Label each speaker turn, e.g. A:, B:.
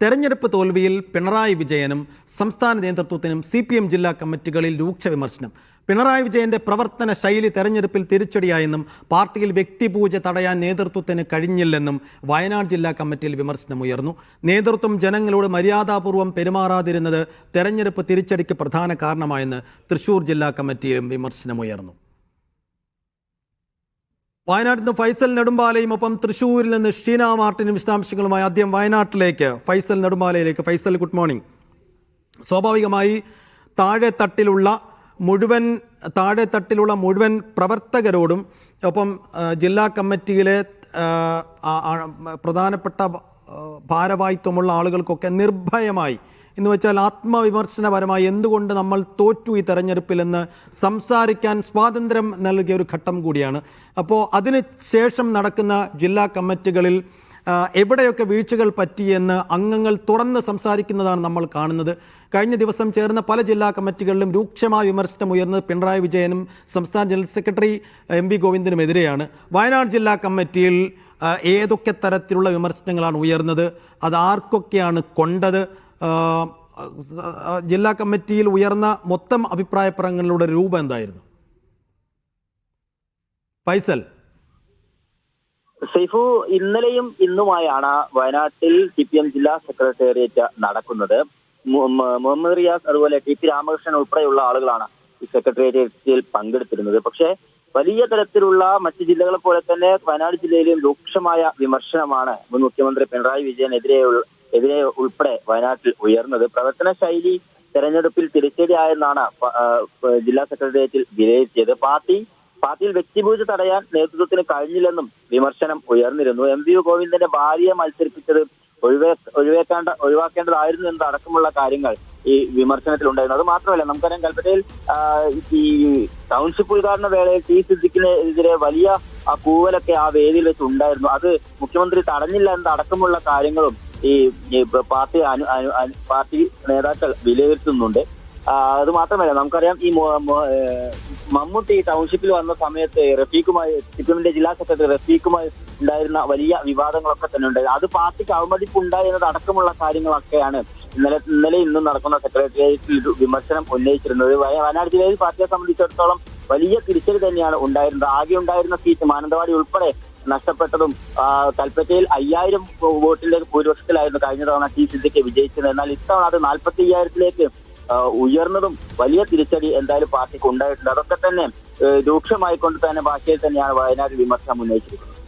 A: തെരഞ്ഞെടുപ്പ് തോൽവിയിൽ പിണറായി വിജയനും സംസ്ഥാന നേതൃത്വത്തിനും CPM ജില്ലാ കമ്മിറ്റികളിൽ രൂക്ഷ വിമർശനം. പിണറായി വിജയന്റെ പ്രവർത്തന ശൈലി തെരഞ്ഞെടുപ്പിൽ തിരിച്ചടിയായെന്നും പാർട്ടിയിൽ വ്യക്തിപൂജ തടയാൻ നേതൃത്വത്തിന് കഴിഞ്ഞില്ലെന്നും വയനാട് ജില്ലാ കമ്മിറ്റിയിൽ വിമർശനമുയർന്നു. നേതൃത്വം ജനങ്ങളോട് മര്യാദാപൂർവ്വം പെരുമാറാതിരുന്നത് തെരഞ്ഞെടുപ്പ് തിരിച്ചടിക്ക് പ്രധാന കാരണമായെന്ന് തൃശൂർ ജില്ലാ കമ്മിറ്റിയിലും വിമർശനമുയർന്നു. വയനാട്ടിൽ നിന്ന് ഫൈസൽ നെടുമ്പാലയും ഒപ്പം തൃശ്ശൂരിൽ നിന്ന് ഷീന മാർട്ടിനും വിശദാംശങ്ങളുമായി ആദ്യം വയനാട്ടിലേക്ക് ഫൈസൽ നെടുമ്പാലയിലേക്ക്. Faisal, good morning. സ്വാഭാവികമായി താഴെത്തട്ടിലുള്ള മുഴുവൻ പ്രവർത്തകരോടും ഒപ്പം ജില്ലാ കമ്മിറ്റിയിലെ പ്രധാനപ്പെട്ട ഭാരവാഹിത്വമുള്ള ആളുകൾക്കൊക്കെ നിർഭയമായി എന്ന് വെച്ചാൽ ആത്മവിമർശനപരമായി എന്തുകൊണ്ട് നമ്മൾ തോറ്റു ഈ തെരഞ്ഞെടുപ്പിലെന്ന് സംസാരിക്കാൻ സ്വാതന്ത്ര്യം നൽകിയ ഒരു ഘട്ടം കൂടിയാണ്. അപ്പോൾ അതിന് ശേഷം നടക്കുന്ന ജില്ലാ കമ്മിറ്റികളിൽ എവിടെയൊക്കെ വീഴ്ചകൾ പറ്റിയെന്ന് അംഗങ്ങൾ തുറന്ന് സംസാരിക്കുന്നതാണ് നമ്മൾ കാണുന്നത്. കഴിഞ്ഞ ദിവസം ചേർന്ന പല ജില്ലാ കമ്മിറ്റികളിലും രൂക്ഷമായ വിമർശനം ഉയർന്നത് പിണറായി വിജയനും സംസ്ഥാന ജനറൽ സെക്രട്ടറി MV ഗോവിന്ദനുമെതിരെയാണ്. വയനാട് ജില്ലാ കമ്മിറ്റിയിൽ ഏതൊക്കെ തരത്തിലുള്ള വിമർശനങ്ങളാണ് ഉയർന്നത്? അത് ആർക്കൊക്കെയാണ് കൊണ്ടത്? ജില്ലാ കമ്മിറ്റിയിൽ ഉയർന്ന മൊത്തം അഭിപ്രായ പ്രകടനങ്ങളുടെ രൂപം എന്തായിരുന്നു? ഫൈസൽ.
B: സൈഫു, ഇന്നലെയും ഇന്നുമായാണ് വയനാട്ടിൽ CPM ജില്ലാ സെക്രട്ടേറിയറ്റ് നടക്കുന്നത്. മുഹമ്മദ് റിയാസ് അതുപോലെ TP രാമകൃഷ്ണൻ ഉൾപ്പെടെയുള്ള ആളുകളാണ് ഈ സെക്രട്ടേറിയറ്റിൽ പങ്കെടുത്തിരുന്നത്. പക്ഷേ വലിയ തരത്തിലുള്ള മറ്റ് ജില്ലകളെ പോലെ തന്നെ വയനാട് ജില്ലയിലും രൂക്ഷമായ വിമർശനമാണ് മുൻ മുഖ്യമന്ത്രി പിണറായി വിജയനെതിരെ ഉൾപ്പെടെ വയനാട്ടിൽ ഉയർന്നത്. പ്രവർത്തന ശൈലി തെരഞ്ഞെടുപ്പിൽ തിരിച്ചടിയായെന്നാണ് ജില്ലാ സെക്രട്ടേറിയറ്റിൽ വിലയിരുത്തിയത്. പാർട്ടിയിൽ വ്യക്തിപൂജ തടയാൻ നേതൃത്വത്തിന് കഴിഞ്ഞില്ലെന്നും വിമർശനം ഉയർന്നിരുന്നു. MV ഗോവിന്ദന്റെ ഭാര്യയെ മത്സരിപ്പിച്ചത് ഒഴിവാക്കേണ്ടതായിരുന്നു എന്നതടക്കമുള്ള കാര്യങ്ങൾ ഈ വിമർശനത്തിലുണ്ടായിരുന്നു. അത് മാത്രമല്ല, നമുക്കറിയാം കൽപ്പറ്റയിൽ ഈ ടൗൺഷിപ്പ് ഉദ്ഘാടന വേളയിൽ T സിദ്ദിഖിനെതിരെ വലിയ കൂവലൊക്കെ ആ വേദിയിൽ വെച്ച് ഉണ്ടായിരുന്നു. അത് മുഖ്യമന്ത്രി തടഞ്ഞില്ല എന്നതടക്കമുള്ള കാര്യങ്ങളും ഈ പാർട്ടി നേതാക്കൾ വിലയിരുത്തുന്നുണ്ട്. അത് മാത്രമല്ല, നമുക്കറിയാം ഈ മമ്മൂട്ടി ടൗൺഷിപ്പിൽ വന്ന സമയത്ത് CPMന്റെ ജില്ലാ സെക്രട്ടറി റഫീഖുമായി ഉണ്ടായിരുന്ന വലിയ വിവാദങ്ങളൊക്കെ തന്നെ ഉണ്ടായിരുന്നു. അത് പാർട്ടിക്ക് അവമതിപ്പുണ്ടായി എന്നതടക്കമുള്ള കാര്യങ്ങളൊക്കെയാണ് ഇന്നലെ ഇന്നും നടക്കുന്ന സെക്രട്ടേറിയറ്റിൽ വിമർശനം ഉന്നയിച്ചിരുന്നത്. വയനാട് ജില്ലയിൽ പാർട്ടിയെ സംബന്ധിച്ചിടത്തോളം വലിയ തിരിച്ചടി തന്നെയാണ് ഉണ്ടായിരുന്നത്. ആകെ ഉണ്ടായിരുന്ന സീറ്റ് മാനന്തവാടി ഉൾപ്പെടെ നഷ്ടപ്പെട്ടതും കൽപ്പറ്റയിൽ 5000 വോട്ടിന്റെ ഭൂരിപക്ഷത്തിലായിരുന്നു കഴിഞ്ഞ തവണ T സിദ്ദിഖ് വിജയിച്ചത്. എന്നാൽ ഇത്തവണ അത് 45,000-ലേക്ക് ഉയർന്നതും വലിയ തിരിച്ചടി എന്തായാലും പാർട്ടിക്ക് ഉണ്ടായിട്ടുണ്ട്. അതൊക്കെ തന്നെ രൂക്ഷമായിക്കൊണ്ട് തന്നെ ഭാഷയിൽ തന്നെയാണ് വയനാട് വിമർശനം ഉന്നയിച്ചിരിക്കുന്നത്.